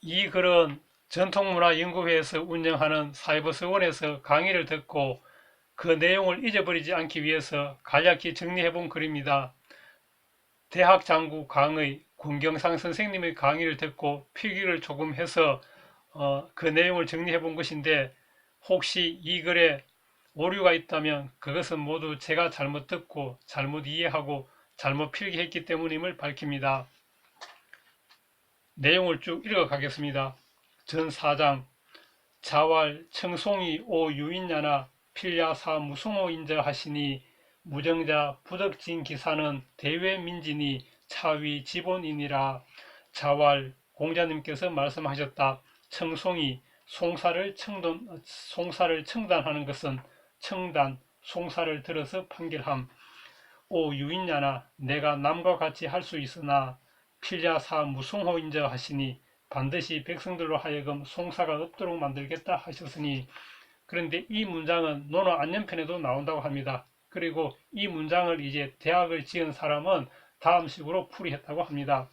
이 글은 전통문화연구회에서 운영하는 사이버스원에서 강의를 듣고 그 내용을 잊어버리지 않기 위해서 간략히 정리해 본 글입니다. 대학 장구 강의 권경상 선생님의 강의를 듣고 필기를 조금 해서 그 내용을 정리해 본 것인데, 혹시 이 글에 오류가 있다면 그것은 모두 제가 잘못 듣고 잘못 이해하고 잘못 필기했기 때문임을 밝힙니다. 내용을 쭉 읽어 가겠습니다. 전 4장 자왈 청송이 오 유인야나 필야사 무송호인저 하시니 무정자 부덕진 기사는 대외민진이 차위 지본이니라. 자왈 공자님께서 말씀하셨다. 청송이 송사를 청단하는 것은 청단, 송사를 들어서 판결함. 오 유인야나 내가 남과 같이 할 수 있으나 필야사 무송호인저 하시니 반드시 백성들로 하여금 송사가 없도록 만들겠다 하셨으니. 그런데 이 문장은 논어 안녕편에도 나온다고 합니다. 그리고 이 문장을 이제 대학을 지은 사람은 다음 식으로 풀이했다고 합니다.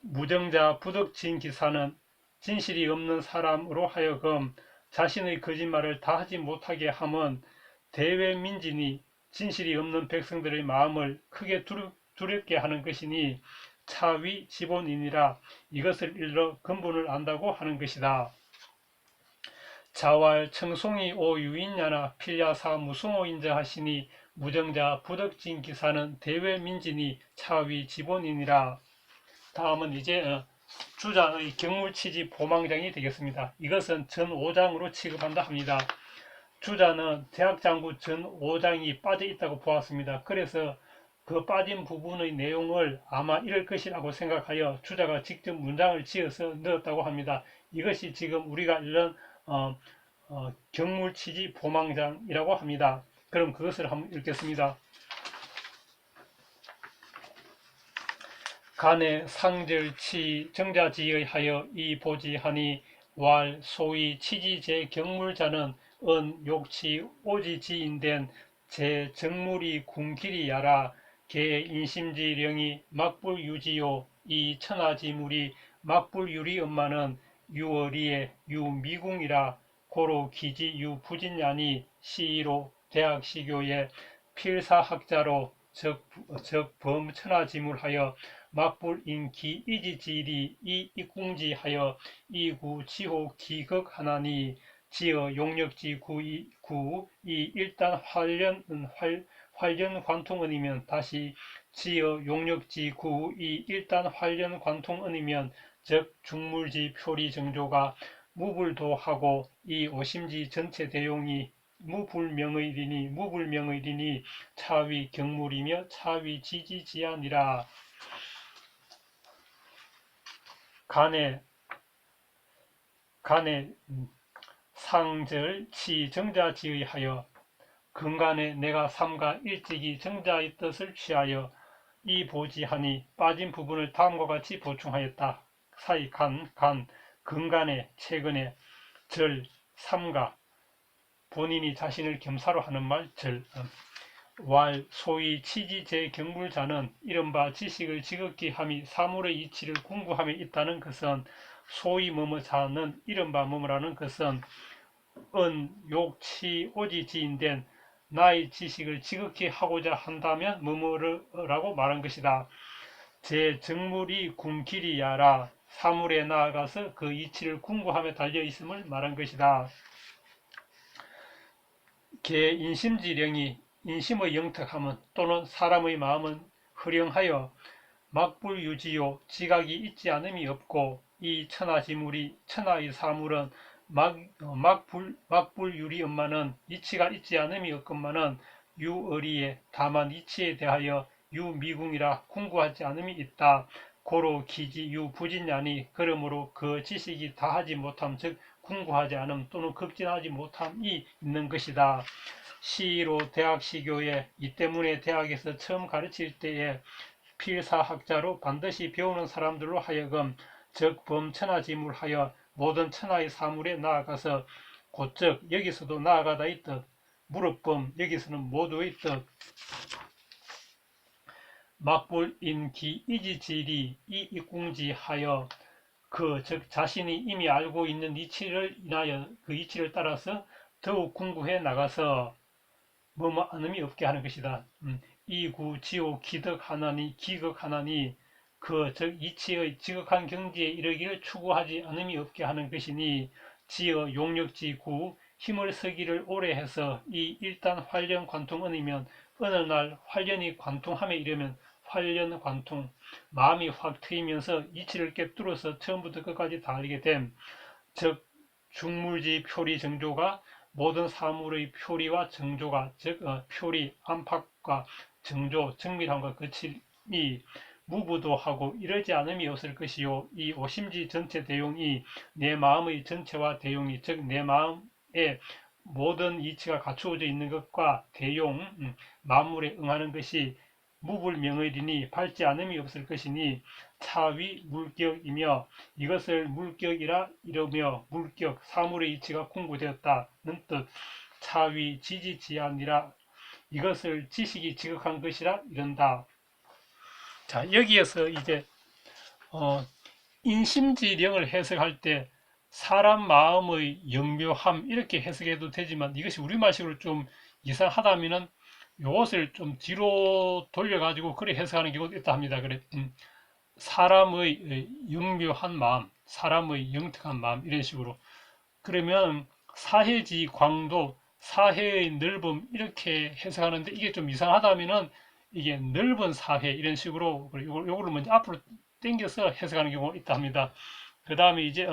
무정자 부덕진 기사는 진실이 없는 사람으로 하여금 자신의 거짓말을 다하지 못하게 함은 대외민진이 진실이 없는 백성들의 마음을 크게 두렵게 하는 것이니 차위 지본이니라. 이것을 일러 근본을 안다고 하는 것이다. 자왈 청송이 오 유인야나 필야사 무송호인저 하시니 무정자 부덕진 기사는 대외민진이 차위 지본이니라. 다음은 이제 주자의 경물치지 보망장이 되겠습니다. 이것은 전 5장으로 취급한다 합니다. 주자는 대학장구 전 5장이 빠져 있다고 보았습니다. 그래서 그 빠진 부분의 내용을 아마 이럴 것이라고 생각하여 주자가 직접 문장을 지어서 넣었다고 합니다. 이것이 지금 우리가 읽는 경물치지 보망장이라고 합니다. 그럼 그것을 한번 읽겠습니다. 간에 상절치 정자지의 하여 이 보지하니 왈 소위 치지제 경물자는 은 욕치 오지지인된 제 정물이 궁길이 야라 개 인심지령이 막불유지요 이 천하지물이 막불유리 엄마는 유어리에 유미궁이라 고로 기지 유부진야니 시로 대학시교에 필사학자로 적 범천하지물하여 막불인기 이지지리 이 ik궁지하여 이구 지호 기극하나니 지어 용역지 구이 일단 활련 관통은이면 다시 지어 용역지 구이 일단 활련 관통은이면 즉 중물지 표리 정조가 무불도하고 이 오심지 전체 대용이 무불명의리니 차위 경물이며 차위 지지지아니라. 간에 상절치 정자지의 하여 근간에 내가 삼가 일찍이 정자의 뜻을 취하여 이 보지하니 빠진 부분을 다음과 같이 보충하였다. 사이 근간에 최근에 절 삼가 본인이 자신을 겸사로 하는 말 절. 왈 소위 치지제 경물자는 이른바 지식을 지극히 함이 사물의 이치를 궁구함에 있다는 것은 소위 뭐뭐자는 이른바 뭐뭐라는 것은 은, 욕, 치, 오지지인된 나의 지식을 지극히 하고자 한다면 뭐뭐라고 말한 것이다. 제 정물이 궁길이야라 사물에 나아가서 그 이치를 궁구함에 달려 있음을 말한 것이다. 개 인심지령이 인심의 영특함은 또는 사람의 마음은 흐령하여 막불유지요 지각이 있지 않음이 없고 이 천하지물이 천하의 사물은 막불유리 엄마는 이치가 있지 않음이 없건만은 유어리에 다만 이치에 대하여 유미궁이라 궁구하지 않음이 있다. 고로 기지 유부진야니 그러므로 그 지식이 다하지 못함 즉 궁구하지 않음 또는 급진하지 못함이 있는 것이다. 시로 대학시교에 이 때문에 대학에서 처음 가르칠 때에 필사학자로 반드시 배우는 사람들로 하여금 즉 범천하지물하여 모든 천하의 사물에 나아가서 곧즉 여기서도 나아가다 이 뜻 무릇범 여기서는 모두의 뜻 막불인기 이지지리 이 ik궁지하여 즉 자신이 이미 알고 있는 이치를 인하여 그 이치를 따라서 더욱 궁구해 나가서 뭐뭐 안음이 없게 하는 것이다. 이구 지오 기득하나니 기극하나니 즉 이치의 지극한 경지에 이르기를 추구하지 않음이 없게 하는 것이니 지어 용력지 구 힘을 쓰기를 오래 해서 이 일단 활련 관통은이면 어느 날 활련이 관통함에 이르면 활련 관통 마음이 확 트이면서 이치를 꿰뚫어서 처음부터 끝까지 다 알게 됨. 즉 중물지 표리 정조가 모든 사물의 표리와 정조가 즉 표리 안팎과 정조 정밀함과 거침이 무부도하고 이러지 않음이 없을 것이요 이 오심지 전체 대용이 내 마음의 전체와 대용이 즉 내 마음에 모든 이치가 갖추어져 있는 것과 대용 만물에 응하는 것이 무불명의리니 밟지 않음이 없을 것이니 차위 물격이며 이것을 물격이라 이르며 물격 사물의 이치가 공고되었다는 뜻 차위 지지지안이라 이것을 지식이 지극한 것이라 이른다. 자 여기에서 이제 인심지령을 해석할 때 사람 마음의 영묘함 이렇게 해석해도 되지만 이것이 우리말식으로 좀 이상하다면은 이것을 좀 뒤로 돌려가지고 그래 해석하는 경우도 있다 합니다. 그래 사람의 영묘한 마음, 사람의 영특한 마음 이런 식으로 그러면 사해지 광도, 사해의 넓음 이렇게 해석하는데 이게 좀 이상하다면은 이게 넓은 사해 이런 식으로 요거를 먼저 앞으로 당겨서 해석하는 경우가 있다 합니다. 그 다음에 이제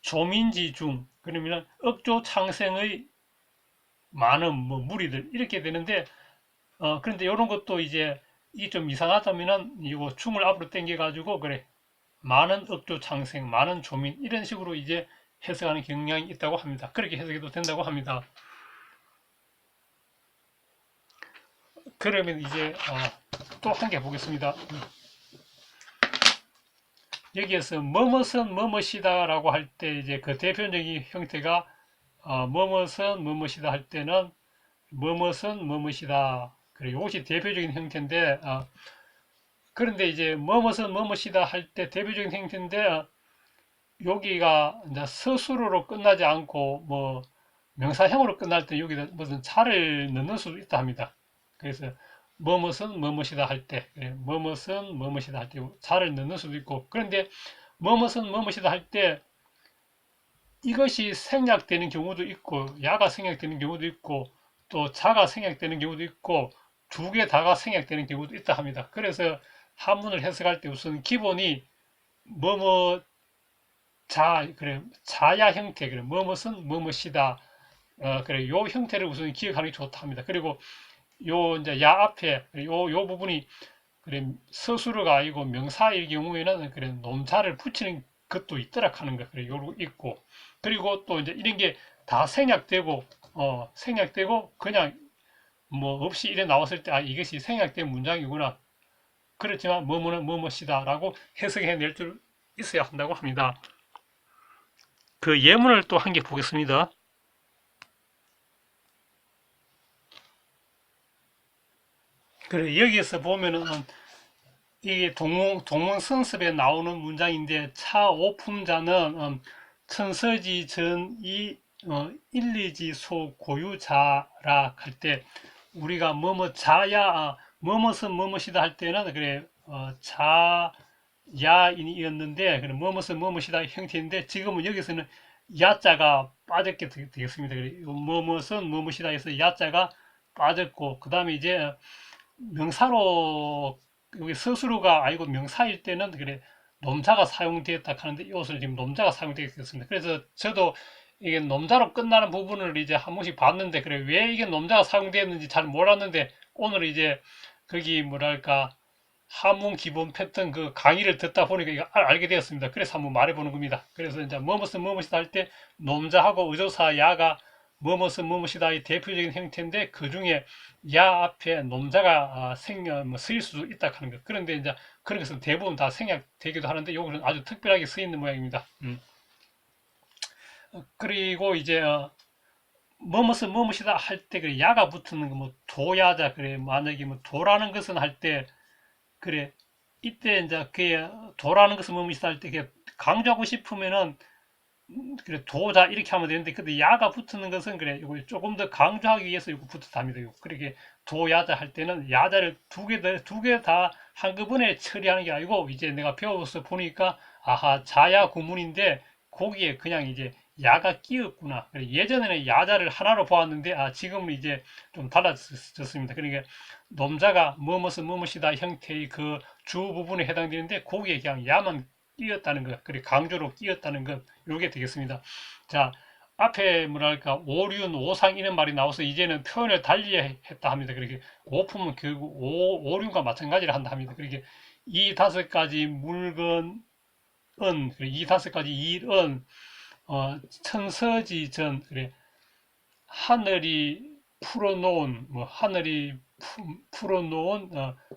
조민지 중 그러면 억조 창생의 많은 뭐 무리들 이렇게 되는데 그런데 이런 것도 이제 이게 좀 이상하다면은 이거 춤을 앞으로 당겨 가지고 그래 많은 억조 창생 많은 조민 이런 식으로 이제 해석하는 경향이 있다고 합니다. 그렇게 해석해도 된다고 합니다. 그러면 이제 또 한 개 보겠습니다. 여기에서 뭐뭇은 뭐뭇이다라고 할 때 이제 그 대표적인 형태가 뭐뭇은 뭐뭇이다 할 때는 뭐뭇은 뭐뭇이다. 그래 이것이 대표적인 형태인데 그런데 이제 뭐뭇은 뭐뭇이다 할 때 대표적인 형태인데 여기가 이제 서술어로 끝나지 않고 뭐 명사형으로 끝날 때 여기다 무슨 자를 넣는 수도 있다 합니다. 그래서 뭐뭇은 뭐뭇이다 할 때, 뭐뭇은 뭐뭇이다 할 때 자를 넣는 수도 있고 그런데 뭐뭇은 뭐뭇이다 할 때 이것이 생략되는 경우도 있고 야가 생략되는 경우도 있고 또 자가 생략되는 경우도 있고 두 개 다가 생략되는 경우도 있다 합니다. 그래서 한문을 해석할 때 우선 기본이 뭐뭐 자 그래 자야 형태 그래 뭐뭇은 뭐뭇이다 그래 요 형태를 우선 기억하는 게 좋다 합니다. 그리고 요 이제 야 앞에 요 부분이 그래 서술어가 아니고 명사일 경우에는 그래 nom자를 붙이는 것도 있더라 하는 거 그래 요로 있고 그리고 또 이제 이런 게 다 생략되고 생략되고 그냥 뭐 없이 이래 나왔을 때 이것이 생략된 문장이구나. 그렇지만 뭐뭐는 뭐뭐시다라고 해석해낼 줄 있어야 한다고 합니다. 그 예문을 또 한 개 보겠습니다. 그래 여기에서 보면은 이게 동문성습에 나오는 문장인데 차오품자는 천서지 전이 일리지 소 고유자라 할 때 우리가 뭐뭐 자야 뭐뭇은 뭐뭇이다 할 때는 그래 자야인이었는데 그래 뭐뭇은 뭐뭇이다 형태인데 지금은 여기서는 야자가 빠졌게 되겠습니다. 그래 뭐뭇은 뭐뭇이다 해서 야자가 빠졌고 그 다음에 이제 명사로 여기 서술어가 아니고 명사일 때는 그래 nom자가 사용되었다 하는데 이것을 지금 nom자가 사용되었습니다. 그래서 저도 이게 nom자로 끝나는 부분을 이제 한 번씩 봤는데 그래 왜 이게 nom자가 사용되었는지 잘 몰랐는데 오늘 이제 거기 뭐랄까 한문 기본 패턴 그 강의를 듣다 보니까 이거 알게 되었습니다. 그래서 한번 말해보는 겁니다. 그래서 이제 뭐뭇은 뭐뭇이다 할 때 nom자하고 의조사 야가 뭐뭇은 뭐뭇이다의 대표적인 형태인데 그 중에 야 앞에 nom자가 쓰일 수도 있다 하는 것. 그런데 이제 그런 것은 대부분 다 생략되기도 하는데 요거는 아주 특별하게 쓰이는 모양입니다. 그리고 이제 뭐뭇은 뭐뭇이다 할 때 그 야가 붙는 거 뭐 도야자 그래 만약에 뭐 도라는 것은 할 때 그래 이때 이제 그 도라는 것을 뭐뭐시다 할 때 강조하고 싶으면은 그래 도자 이렇게 하면 되는데 근데 야가 붙는 것은 그래 이거 조금 더 강조하기 위해서 이거 붙었답니다. 그렇게 도야자 할 때는 야자를 두 개 다 한꺼번에 처리하는 게 아니고 이제 내가 배워서 보니까 아하 자야 구문인데 거기에 그냥 이제 야가 끼었구나. 예전에는 야자를 하나로 보았는데 아 지금은 이제 좀 달라졌습니다. 그러니까 nom자가 뭐뭇은 뭐뭇이다 형태의 그 주 부분에 해당되는데 거기에 그냥 야만 끼었다는 것, 그리고 강조로 끼었다는 것, 요게 되겠습니다. 자, 앞에 뭐랄까 오륜, 오상 이런 말이 나와서 이제는 표현을 달리 했다 합니다. 그렇게 오품은 결국 오륜과 마찬가지를 한다 합니다. 그렇게 이 다섯 가지 물건은, 이 다섯 가지 일은 천서지전, 그래 하늘이 풀어놓은 하늘이 풀어놓은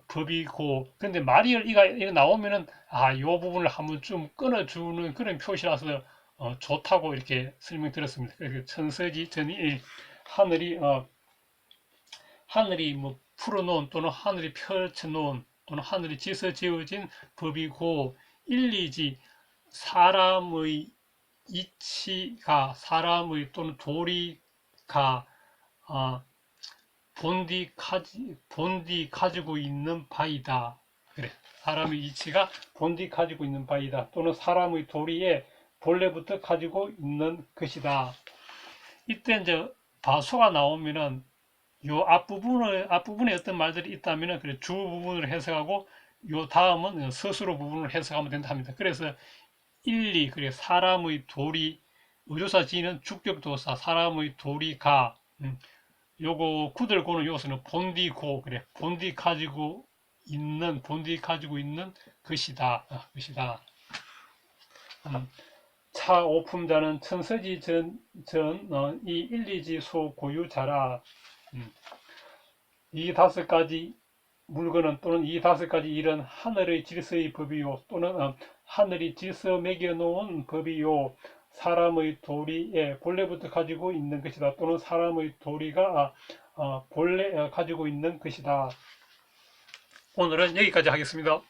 법이고 근데 말이 이가 나오면은 아, 요 부분을 한번 좀 끊어주는 그런 표시라서 좋다고 이렇게 설명드렸습니다. 그래서 천서지전이 하늘이 하늘이 뭐 풀어놓은 또는 하늘이 펼쳐놓은 또는 하늘이 지어진 법이고 일리지 사람의 이치가 사람의 또는 도리가 본디 가지고 있는 바이다. 그래. 사람의 이치가 본디 가지고 있는 바이다. 또는 사람의 도리에 본래부터 가지고 있는 것이다. 이때 이제 바소가 나오면은 요 앞부분에 어떤 말들이 있다면은 그래 주 부분을 해석하고 요 다음은 서술어 부분을 해석하면 된다 합니다. 그래서 일리 그래 사람의 도리 의조사 지는 주격도사 사람의 도리가 요거 구들고는 요소는 본디고 그래 본디 가지고 있는 것이다. 차 오품자는 천서지 이 일리지 소 고유자라. 이 다섯 가지 물건은 또는 이 다섯 가지 일은 하늘의 질서의 법이요 또는 하늘이 질서 매겨 놓은 법이요 사람의 도리에 본래부터 가지고 있는 것이다. 또는 사람의 도리가 본래 가지고 있는 것이다. 오늘은 여기까지 하겠습니다.